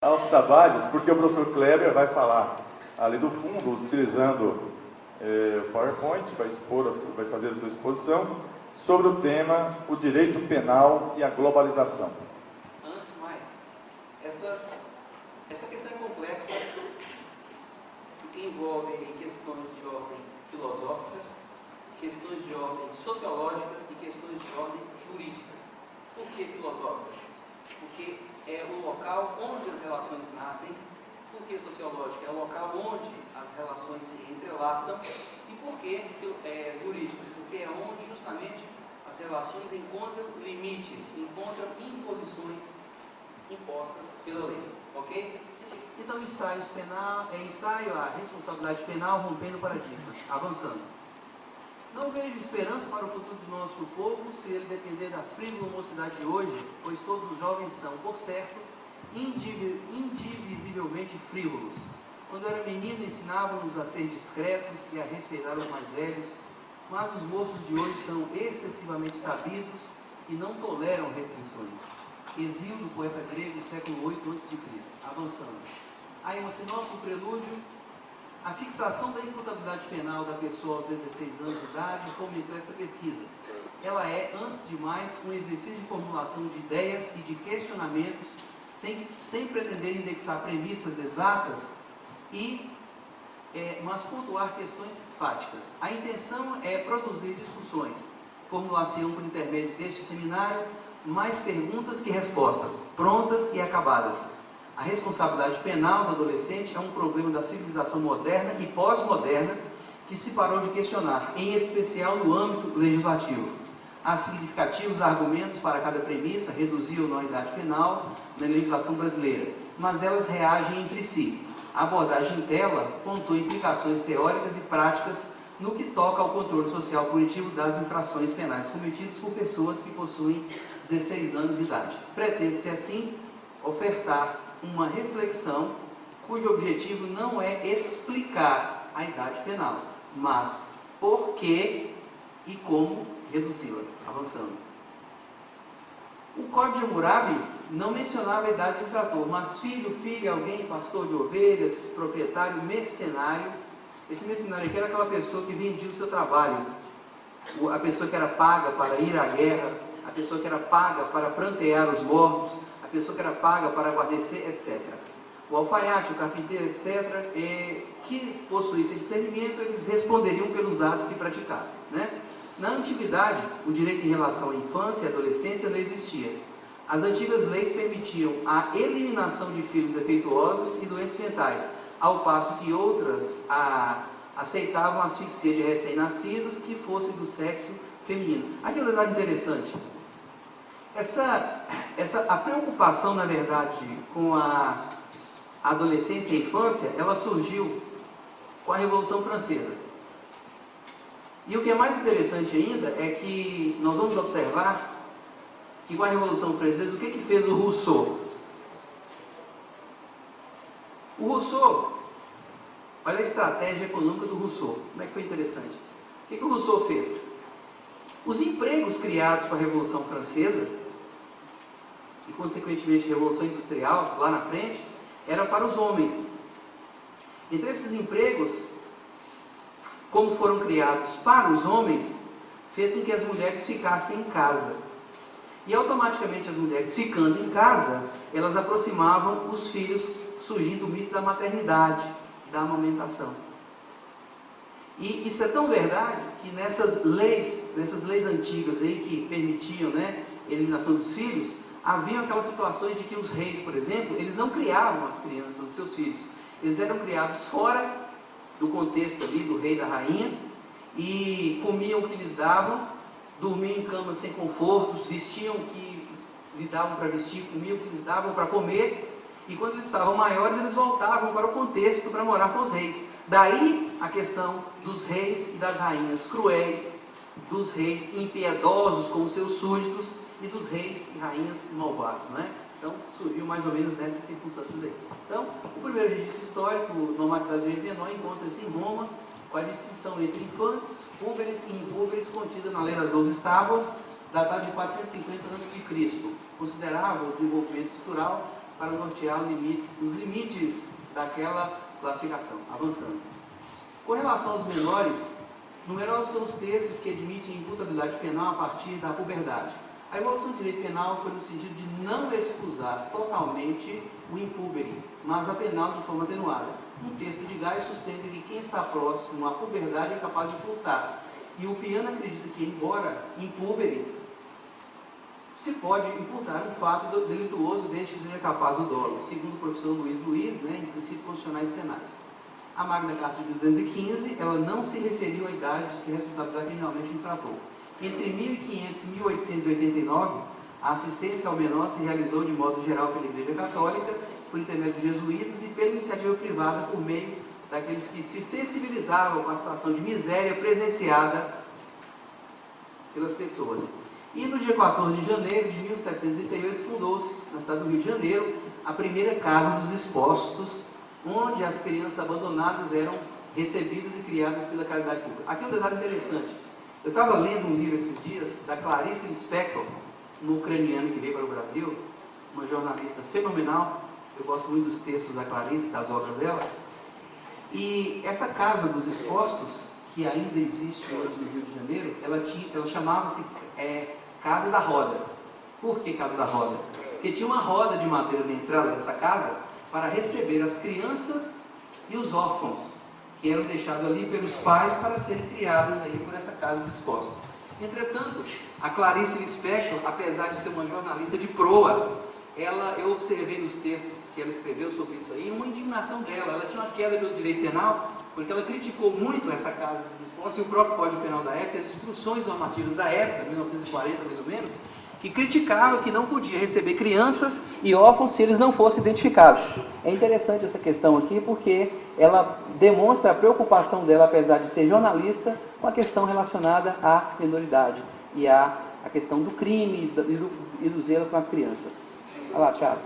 aos trabalhos, porque o professor Kleber vai falar ali do fundo, utilizando o PowerPoint, vai fazer a sua exposição sobre o tema o direito penal e a globalização. Antes de mais, essa questão é complexa, porque envolve questões de ordem filosófica, questões de ordem sociológica e questões de ordem jurídicas. Por que filosóficas? Porque é o local onde as relações nascem. Por que sociológica? É o local onde as relações se entrelaçam. E por que jurídicas? Porque é onde justamente as relações encontram limites, encontram imposições impostas pela lei. Ok? Então, ensaio a responsabilidade penal rompendo paradigmas, avançando. Não vejo esperança para o futuro do nosso povo se ele depender da frívola mocidade de hoje, pois todos os jovens são, por certo, indivisivelmente frívolos. Quando eu era menino, ensinavam-nos a ser discretos e a respeitar os mais velhos, mas os moços de hoje são excessivamente sabidos e não toleram restrições. Hesíodo, poeta grego, século VIII a.C. Avançando. Aí, no sinopse, prelúdio. A fixação da imputabilidade penal da pessoa aos 16 anos de idade fomentou essa pesquisa. Ela é, antes de mais, um exercício de formulação de ideias e de questionamentos sem pretender indexar premissas exatas, mas pontuar questões fáticas. A intenção é produzir discussões, formulação por intermédio deste seminário, mais perguntas que respostas, prontas e acabadas. A responsabilidade penal do adolescente é um problema da civilização moderna e pós-moderna que se parou de questionar, em especial no âmbito legislativo. Há significativos argumentos para cada premissa, reduzir ou não a idade penal na legislação brasileira, mas elas reagem entre si. A abordagem dela pontua implicações teóricas e práticas no que toca ao controle social punitivo das infrações penais cometidas por pessoas que possuem 16 anos de idade. Pretende-se, assim, ofertar uma reflexão cujo objetivo não é explicar a idade penal, mas por que e como reduzi-la. Avançando. O Código de Hammurabi não mencionava a idade do infrator, mas filho, filha, alguém, pastor de ovelhas, proprietário, mercenário. Esse mercenário aqui era aquela pessoa que vendia o seu trabalho, a pessoa que era paga para ir à guerra, a pessoa que era paga para prantear os mortos, a pessoa que era paga para guarnecer, etc. O alfaiate, o carpinteiro, etc., que possuíssem discernimento, eles responderiam pelos atos que praticassem, né? Na antiguidade, o direito em relação à infância e adolescência não existia. As antigas leis permitiam a eliminação de filhos defeituosos e doentes mentais, ao passo que outras aceitavam a asfixia de recém-nascidos que fossem do sexo feminino. Aqui é um detalhe interessante. A preocupação, na verdade, com a adolescência e a infância, ela surgiu com a Revolução Francesa. E o que é mais interessante ainda é que nós vamos observar que com a Revolução Francesa, o que fez o Rousseau? O Rousseau, olha a estratégia econômica do Rousseau, como é que foi interessante. O que o Rousseau fez? Os empregos criados com a Revolução Francesa, e consequentemente a Revolução Industrial, lá na frente, eram para os homens. Então esses empregos, como foram criados para os homens, fez com que as mulheres ficassem em casa. E automaticamente as mulheres ficando em casa, elas aproximavam os filhos, surgindo o mito da maternidade, da amamentação. E isso é tão verdade que nessas leis antigas aí que permitiam, né, a eliminação dos filhos, haviam aquelas situações de que os reis, por exemplo, eles não criavam as crianças, os seus filhos. Eles eram criados fora do contexto ali do rei e da rainha, e comiam o que lhes davam, dormiam em camas sem confortos, vestiam o que lhe davam para vestir, comiam o que lhes davam para comer, e quando eles estavam maiores, eles voltavam para o contexto para morar com os reis. Daí a questão dos reis e das rainhas cruéis, dos reis impiedosos com os seus súditos, e dos reis e rainhas malvados, né? Então, surgiu mais ou menos nessas circunstâncias aí. Então, o primeiro registro histórico normatizado de direito penal encontra-se em Roma, com a distinção entre infantes, púberes e impúberes contida na Lei das 12 Tábuas, datada de 450 a.C. Considerava o desenvolvimento estrutural para nortear os limites daquela classificação, avançando. Com relação aos menores, numerosos são os textos que admitem imputabilidade penal a partir da puberdade. A evolução do direito penal foi no sentido de não excusar totalmente o impúbere, mas apená-lo de forma atenuada. Um texto de Gás sustenta que quem está próximo à puberdade é capaz de furtar. E o Piano acredita que, embora impúbere, se pode imputar um fato delituoso desde que seja capaz do dolo, segundo o professor Luiz, em princípios constitucionais penais. A Magna Carta de 215, ela não se referiu à idade de se responsabilizar criminalmente o infrator. Entre 1500 e 1889, a assistência ao menor se realizou de modo geral pela Igreja Católica, por intermédio de jesuítas e pela iniciativa privada por meio daqueles que se sensibilizavam com a situação de miséria presenciada pelas pessoas. E no dia 14 de janeiro de 1738, fundou-se, na cidade do Rio de Janeiro, a primeira Casa dos Expostos, onde as crianças abandonadas eram recebidas e criadas pela caridade pública. Aqui é um detalhe interessante. Eu estava lendo um livro esses dias, da Clarice Lispector, uma ucraniana que veio para o Brasil, uma jornalista fenomenal. Eu gosto muito dos textos da Clarice, das obras dela. E essa Casa dos Expostos, que ainda existe hoje no Rio de Janeiro, ela chamava-se Casa da Roda. Por que Casa da Roda? Porque tinha uma roda de madeira na entrada dessa casa para receber as crianças e os órfãos, que eram deixados ali pelos pais para serem criados aí por essa Casa dos Expostos. Entretanto, a Clarice Lispector, apesar de ser uma jornalista de proa, eu observei nos textos que ela escreveu sobre isso aí, uma indignação dela. Ela tinha uma queda pelo direito penal, porque ela criticou muito essa Casa dos Expostos e o próprio Código Penal da época, as instruções normativas da época, 1940 mais ou menos, que criticavam que não podia receber crianças e órfãos se eles não fossem identificados. É interessante essa questão aqui, porque ela demonstra a preocupação dela, apesar de ser jornalista, com a questão relacionada à minoridade e a questão do crime e do zelo com as crianças. Olha lá, Thiago.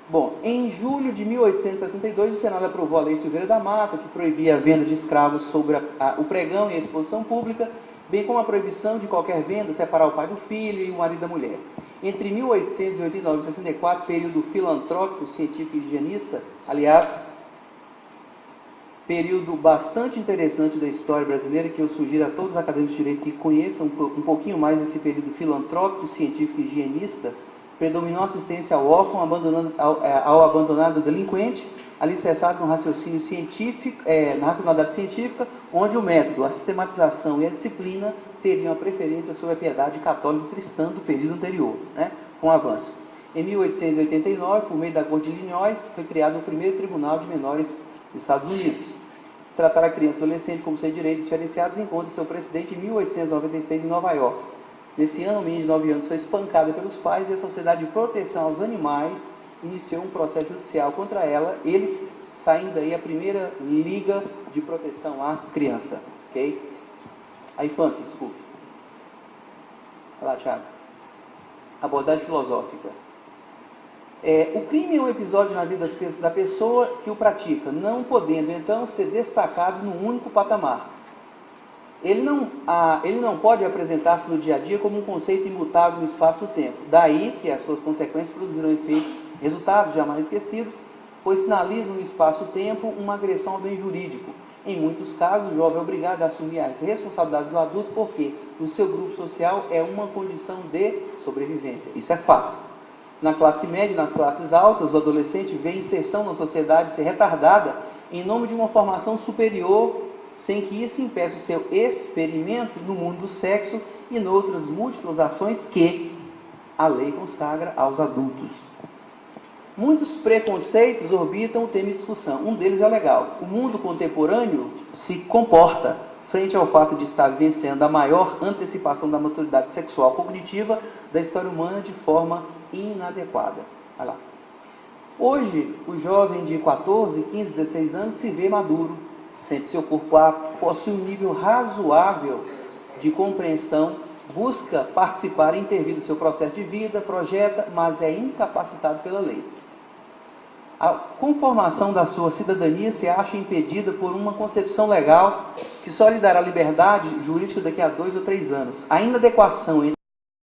Bom, em julho de 1862, o Senado aprovou a Lei Silveira da Mata, que proibia a venda de escravos sobre o pregão e a exposição pública, bem como a proibição de qualquer venda separar o pai do filho e o marido da mulher. Entre 1889 e 64, período filantrópico, científico e higienista, aliás, período bastante interessante da história brasileira, que eu sugiro a todos os acadêmicos de direito que conheçam um pouquinho mais desse período filantrópico, científico e higienista. Predominou a assistência ao órfão, ao abandonado delinquente, alicerçado no raciocínio científico, na racionalidade científica, onde o método, a sistematização e a disciplina teriam a preferência sobre a piedade católica cristã do período anterior, com o avanço. Em 1889, por meio da Corte de Illinois, foi criado o primeiro Tribunal de Menores dos Estados Unidos. Tratar a criança e adolescente como seus direitos diferenciados encontra seu precedente em 1896 em Nova York. Nesse ano, a menina de 9 anos foi espancada pelos pais e a Sociedade de Proteção aos Animais iniciou um processo judicial contra ela, eles saindo aí a primeira Liga de Proteção à Criança, ok? A infância, desculpe. Olha lá, Thiago. Abordagem filosófica. O crime é um episódio na vida da pessoa que o pratica, não podendo, então, ser destacado num único patamar. Ele não pode apresentar-se no dia a dia como um conceito imutável no espaço-tempo. Daí que as suas consequências produzirão resultados jamais esquecidos, pois sinalizam no espaço-tempo uma agressão ao bem jurídico. Em muitos casos, o jovem é obrigado a assumir as responsabilidades do adulto porque o seu grupo social é uma condição de sobrevivência. Isso é fato. Na classe média e nas classes altas, o adolescente vê a inserção na sociedade ser retardada em nome de uma formação superior, sem que isso impeça o seu experimento no mundo do sexo e noutras múltiplas ações que a lei consagra aos adultos. Muitos preconceitos orbitam o tema de discussão. Um deles é legal. O mundo contemporâneo se comporta frente ao fato de estar vivenciando a maior antecipação da maturidade sexual cognitiva da história humana de forma inadequada. Olha lá. Hoje, o jovem de 14, 15, 16 anos se vê maduro, sente seu corpo apto, possui um nível razoável de compreensão, busca participar e intervir no seu processo de vida, projeta, mas é incapacitado pela lei. A conformação da sua cidadania se acha impedida por uma concepção legal que só lhe dará liberdade jurídica daqui a 2 ou 3 anos. A inadequação entre